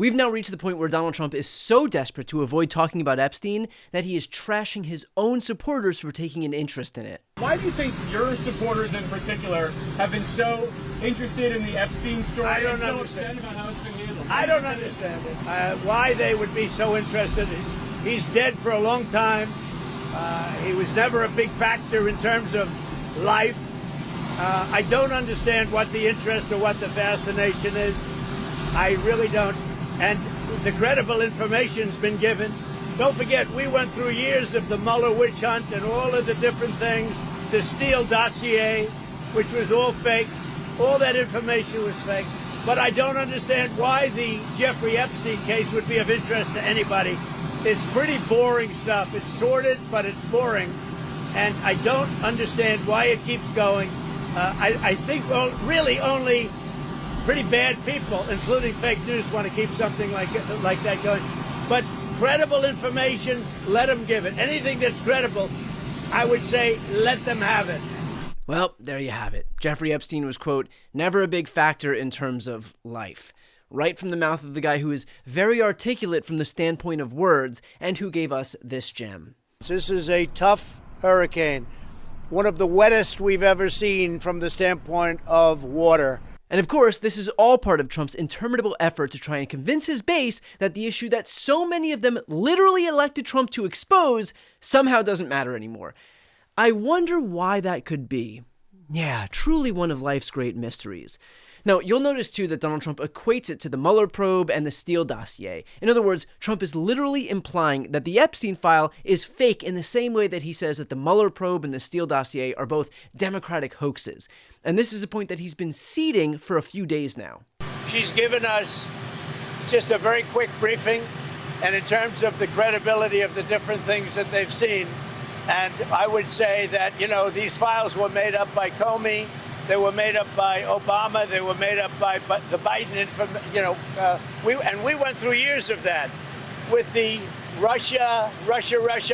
We've now reached the point where Donald Trump is so desperate to avoid talking about Epstein that he is trashing his own supporters for taking an interest in it. Why do you think your supporters in particular have been so interested in the Epstein story? I don't and understand. so upset about how it's been handled? I don't understand it. Why they would be so interested. He's dead for a long time. He was never a big factor in terms of life. I don't understand what the interest or what the fascination is. I really don't. And the credible information's been given. Don't forget, we went through years of the Mueller witch hunt and all of the different things, the Steele dossier, which was all fake. All that information was fake. But I don't understand why the Jeffrey Epstein case would be of interest to anybody. It's pretty boring stuff. It's sordid, but it's boring. And I don't understand why it keeps going. I think really only pretty bad people, including fake news, want to keep something like that going. But credible information, let them give it. Anything that's credible, I would say, let them have it. Well, there you have it. Jeffrey Epstein was, quote, never a big factor in terms of life. Right from the mouth of the guy who is very articulate from the standpoint of words and who gave us this gem. This is a tough hurricane, one of the wettest we've ever seen from the standpoint of water. And of course, this is all part of Trump's interminable effort to try and convince his base that the issue that so many of them literally elected Trump to expose somehow doesn't matter anymore. I wonder why that could be. Yeah, truly one of life's great mysteries. Now, you'll notice too that Donald Trump equates it to the Mueller probe and the Steele dossier. In other words, Trump is literally implying that the Epstein file is fake in the same way that he says that the Mueller probe and the Steele dossier are both Democratic hoaxes. And this is a point that he's been seeding for a few days now. She's given us just a very quick briefing, and in terms of the credibility of the different things that they've seen. And I would say that, these files were made up by Comey. They were made up by Obama. They were made up by the Biden. We went through years of that with the Russia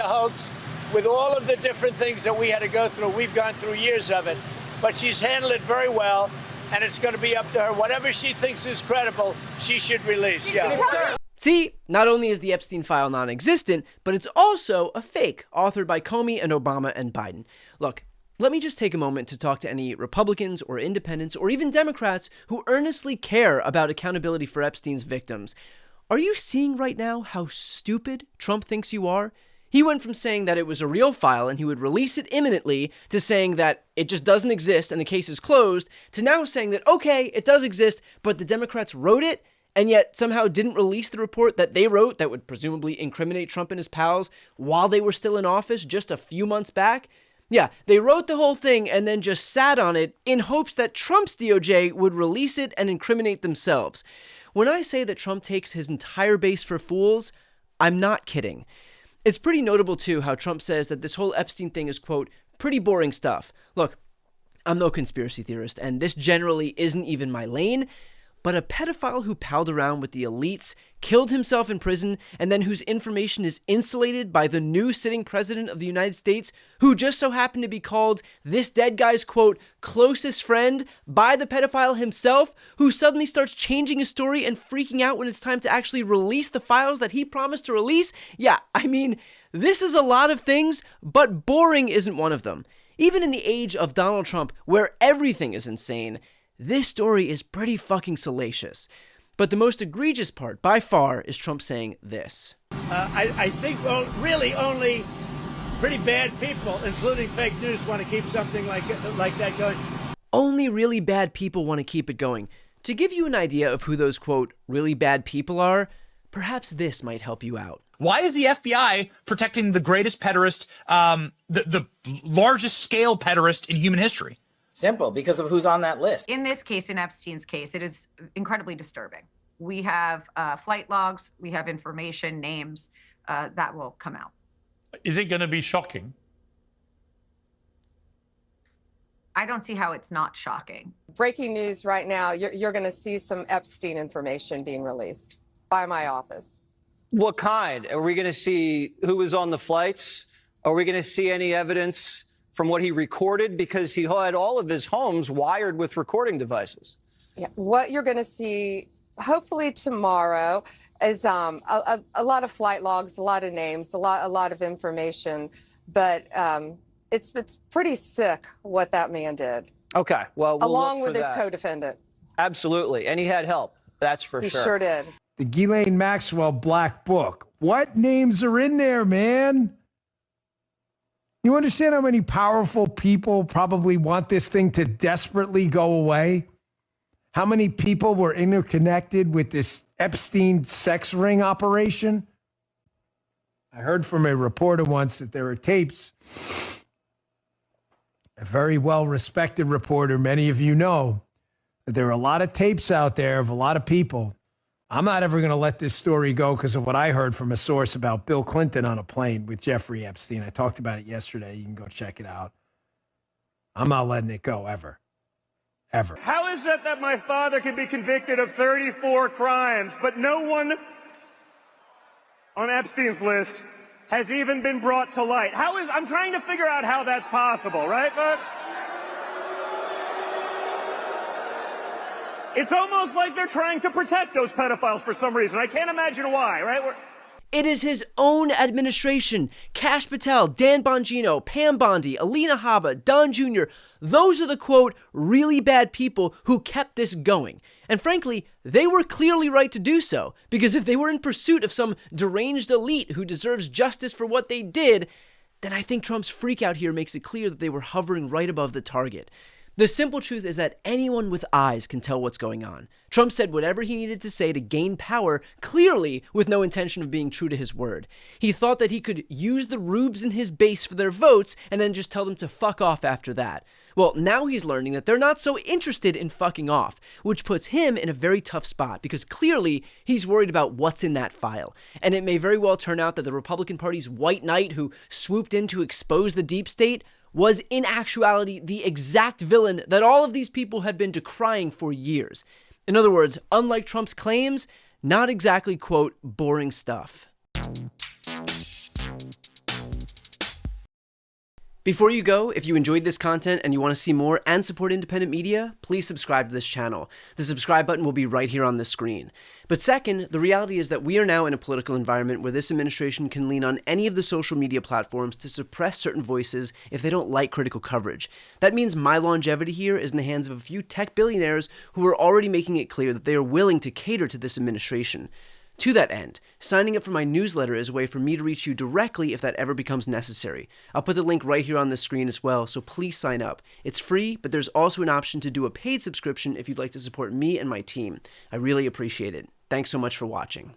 hoax, with all of the different things that we had to go through. We've gone through years of it. But she's handled it very well, and it's going to be up to her. Whatever she thinks is credible, she should release. Yeah. See, not only is the Epstein file non-existent, but it's also a fake, authored by Comey and Obama and Biden. Look, let me just take a moment to talk to any Republicans or independents or even Democrats who earnestly care about accountability for Epstein's victims. Are you seeing right now how stupid Trump thinks you are? He went from saying that it was a real file and he would release it imminently to saying that it just doesn't exist and the case is closed, to now saying that, okay, it does exist, but the Democrats wrote it and yet somehow didn't release the report that they wrote that would presumably incriminate Trump and his pals while they were still in office just a few months back. Yeah, they wrote the whole thing and then just sat on it in hopes that Trump's DOJ would release it and incriminate themselves. When I say that Trump takes his entire base for fools, I'm not kidding. It's pretty notable, too, how Trump says that this whole Epstein thing is, quote, pretty boring stuff. Look, I'm no conspiracy theorist, and this generally isn't even my lane, but a pedophile who palled around with the elites, killed himself in prison, and then whose information is insulated by the new sitting president of the United States, who just so happened to be called this dead guy's, quote, closest friend by the pedophile himself, who suddenly starts changing his story and freaking out when it's time to actually release the files that he promised to release. Yeah, I mean, this is a lot of things, but boring isn't one of them. Even in the age of Donald Trump, where everything is insane, this story is pretty fucking salacious. But the most egregious part, by far, is Trump saying this. I think, really only pretty bad people, including fake news, want to keep something like that going. Only really bad people want to keep it going. To give you an idea of who those, quote, really bad people are, perhaps this might help you out. Why is the FBI protecting the greatest pederast, the largest scale pederast in human history? Simple, because of who's on that list. In this case, in Epstein's case, it is incredibly disturbing. We have flight logs, we have information, names that will come out. Is it going to be shocking? I don't see how it's not shocking. Breaking news right now, you're going to see some Epstein information being released by my office. What kind? Are we going to see who was on the flights? Are we going to see any evidence from what he recorded? Because he had all of his homes wired with recording devices. Yeah. What you're going to see hopefully tomorrow is a lot of flight logs, a lot of names, a lot of information, but it's pretty sick what that man did. Okay, well, we'll along look with for his that. co-defendant. Absolutely, and he had help. That's for He sure. sure did. The Ghislaine Maxwell Black Book. What names are in there, man? You understand how many powerful people probably want this thing to desperately go away? How many people were interconnected with this Epstein sex ring operation? I heard from a reporter once that there are tapes. A very well-respected reporter, many of you know, that there are a lot of tapes out there of a lot of people. I'm not ever going to let this story go because of what I heard from a source about Bill Clinton on a plane with Jeffrey Epstein. I talked about it yesterday. You can go check it out. I'm not letting it go ever. Ever. How is it that my father can be convicted of 34 crimes, but no one on Epstein's list has even been brought to light? I'm trying to figure out how that's possible, right, folks? It's almost like they're trying to protect those pedophiles for some reason. I can't imagine why, right? It is his own administration. Kash Patel, Dan Bongino, Pam Bondi, Alina Habba, Don Jr. Those are the, quote, really bad people who kept this going. And frankly, they were clearly right to do so. Because if they were in pursuit of some deranged elite who deserves justice for what they did, then I think Trump's freakout here makes it clear that they were hovering right above the target. The simple truth is that anyone with eyes can tell what's going on. Trump said whatever he needed to say to gain power, clearly with no intention of being true to his word. He thought that he could use the rubes in his base for their votes and then just tell them to fuck off after that. Well, now he's learning that they're not so interested in fucking off, which puts him in a very tough spot because clearly he's worried about what's in that file. And it may very well turn out that the Republican Party's white knight who swooped in to expose the deep state was in actuality the exact villain that all of these people had been decrying for years. In other words, unlike Trump's claims, not exactly, quote, boring stuff. Before you go, if you enjoyed this content and you want to see more and support independent media, please subscribe to this channel. The subscribe button will be right here on the screen. But second, the reality is that we are now in a political environment where this administration can lean on any of the social media platforms to suppress certain voices if they don't like critical coverage. That means my longevity here is in the hands of a few tech billionaires who are already making it clear that they are willing to cater to this administration. To that end, signing up for my newsletter is a way for me to reach you directly if that ever becomes necessary. I'll put the link right here on the screen as well, so please sign up. It's free, but there's also an option to do a paid subscription if you'd like to support me and my team. I really appreciate it. Thanks so much for watching.